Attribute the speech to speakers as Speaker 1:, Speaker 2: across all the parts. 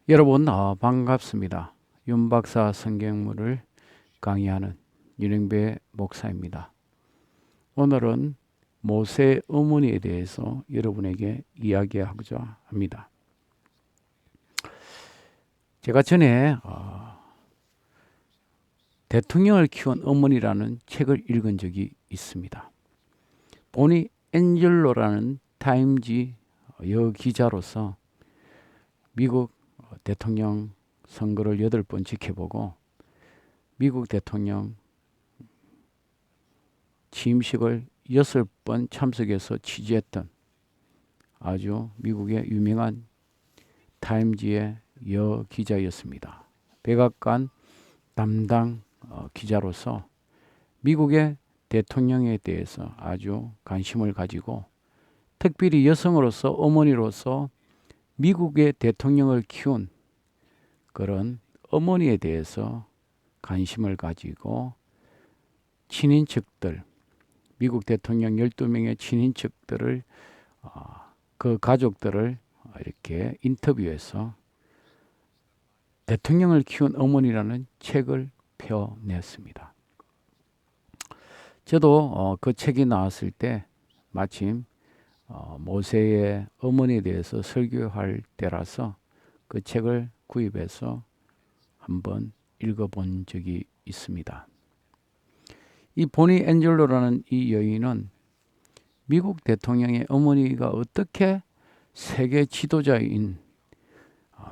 Speaker 1: 여러분 반갑습니다. 윤박사 성경물을 강의하는 윤영배 목사입니다. 오늘은 모세 어머니에 대해서 여러분에게 이야기하고자 합니다. 제가 전에 대통령을 키운 어머니라는 책을 읽은 적이 있습니다. 보니 엔젤로라는 타임지 여기자로서 미국 대통령 선거를 8번 지켜보고 미국 대통령 취임식을 6번 참석해서 취재했던 아주 미국의 유명한 타임지의 여기자였습니다. 백악관 담당 기자로서 미국의 대통령에 대해서 아주 관심을 가지고 특별히 여성으로서 어머니로서 미국의 대통령을 키운 그런 어머니에 대해서 관심을 가지고 친인척들, 미국 대통령 12명의 친인척들을 그 가족들을 이렇게 인터뷰해서 대통령을 키운 어머니라는 책을 펴냈습니다. 저도 그 책이 나왔을 때 마침 모세의 어머니에 대해서 설교할 때라서 그 책을 구입해서 한번 읽어본 적이 있습니다. 이 보니 엔젤로라는 이 여인은 미국 대통령의 어머니가 어떻게 세계 지도자인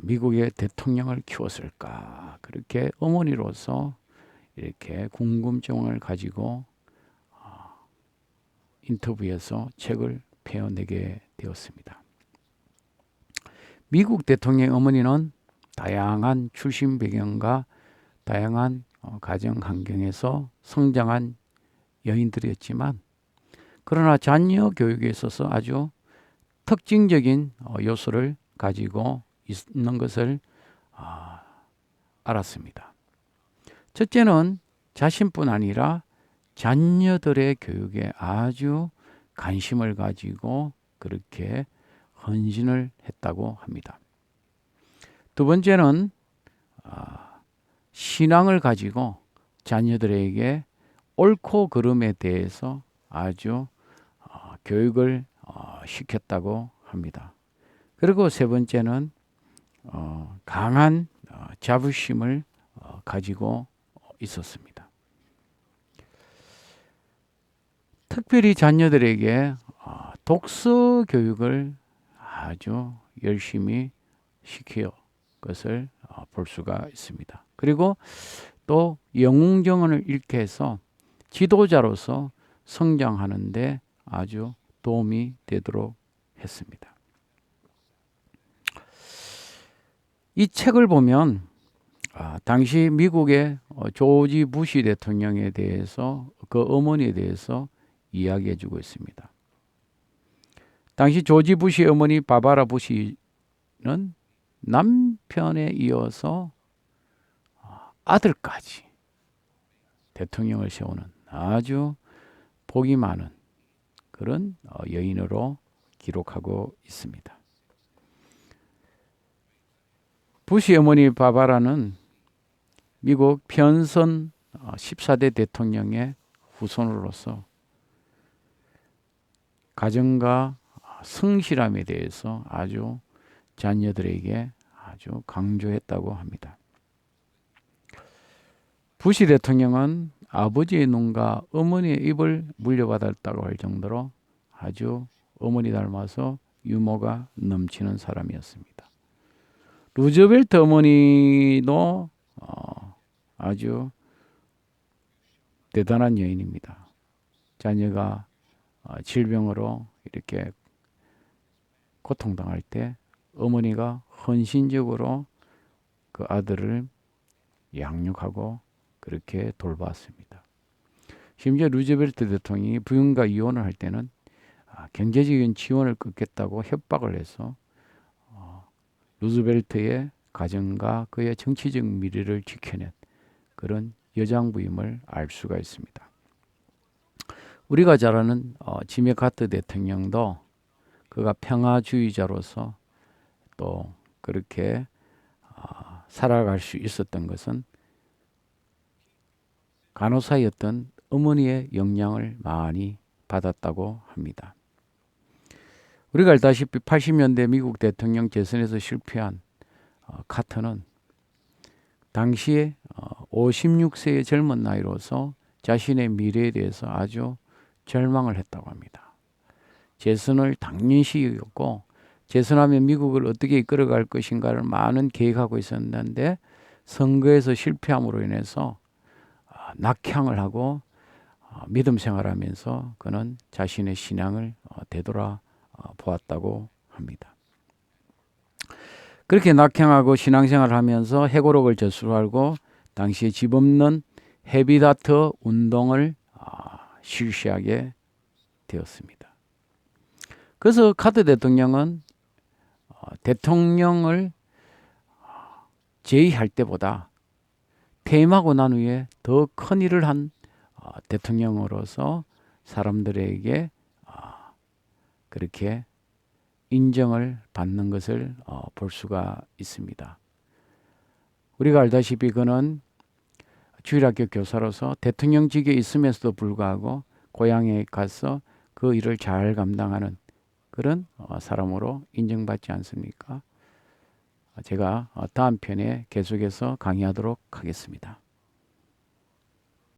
Speaker 1: 미국의 대통령을 키웠을까, 그렇게 어머니로서 이렇게 궁금증을 가지고 인터뷰에서 책을 펴내게 되었습니다. 미국 대통령 어머니는 다양한 출신 배경과 다양한 가정 환경에서 성장한 여인들이었지만, 그러나 자녀 교육에 있어서 아주 특징적인 요소를 가지고 있는 것을 알았습니다. 첫째는 자신뿐 아니라 자녀들의 교육에 아주 관심을 가지고 그렇게 헌신을 했다고 합니다. 두 번째는 신앙을 가지고 자녀들에게 옳고 그름에 대해서 아주 교육을 시켰다고 합니다. 그리고 세 번째는 강한 자부심을 가지고 있었습니다. 특별히 자녀들에게 독서 교육을 아주 열심히 시켜 것을 볼 수가 있습니다. 그리고 또 영웅정언을 읽게 해서 지도자로서 성장하는데 아주 도움이 되도록 했습니다. 이 책을 보면 당시 미국의 조지 부시 대통령에 대해서, 그 어머니에 대해서 이야기해 주고 있습니다. 당시 조지 부시 어머니 바바라 부시는 남편에 이어서 아들까지 대통령을 세우는 아주 복이 많은 그런 여인으로 기록하고 있습니다. 부시 어머니 바바라는 미국 편선 14대 대통령의 후손으로서 가정과 성실함에 대해서 아주 자녀들에게 아주 강조했다고 합니다. 부시 대통령은 아버지의 눈과 어머니의 입을 물려받았다고 할 정도로 아주 어머니 닮아서 유머가 넘치는 사람이었습니다. 루즈벨트 어머니도 아주 대단한 여인입니다. 자녀가 질병으로 이렇게 고통당할 때 어머니가 헌신적으로 그 아들을 양육하고 그렇게 돌봤습니다. 심지어 루즈벨트 대통령이 부인과 이혼을 할 때는 경제적인 지원을 끊겠다고 협박을 해서 루즈벨트의 가정과 그의 정치적 미래를 지켜낸 그런 여장부임을 알 수가 있습니다. 우리가 잘 아는 지미 카터 대통령도 그가 평화주의자로서 또 그렇게 살아갈 수 있었던 것은 간호사였던 어머니의 영향을 많이 받았다고 합니다. 우리가 알다시피 80년대 미국 대통령 재선에서 실패한 카터는 당시에 56세의 젊은 나이로서 자신의 미래에 대해서 아주 절망을 했다고 합니다. 재선을 당연시 여겼고 재선하면 미국을 어떻게 이끌어갈 것인가를 많은 계획하고 있었는데 선거에서 실패함으로 인해서 낙향을 하고 믿음 생활하면서 그는 자신의 신앙을 되돌아 보았다고 합니다. 그렇게 낙향하고 신앙생활을 하면서 해고록을 저술하고 당시에 집 없는 헤비다트 운동을 실시하게 되었습니다. 그래서 카터 대통령은 대통령을 제의할 때보다 퇴임하고 난 후에 더 큰 일을 한 대통령으로서 사람들에게 그렇게 인정을 받는 것을 볼 수가 있습니다. 우리가 알다시피 그는 주일학교 교사로서 대통령직에 있으면서도 불구하고 고향에 가서 그 일을 잘 감당하는 그런 사람으로 인정받지 않습니까? 제가 다음 편에 계속해서 강의하도록 하겠습니다.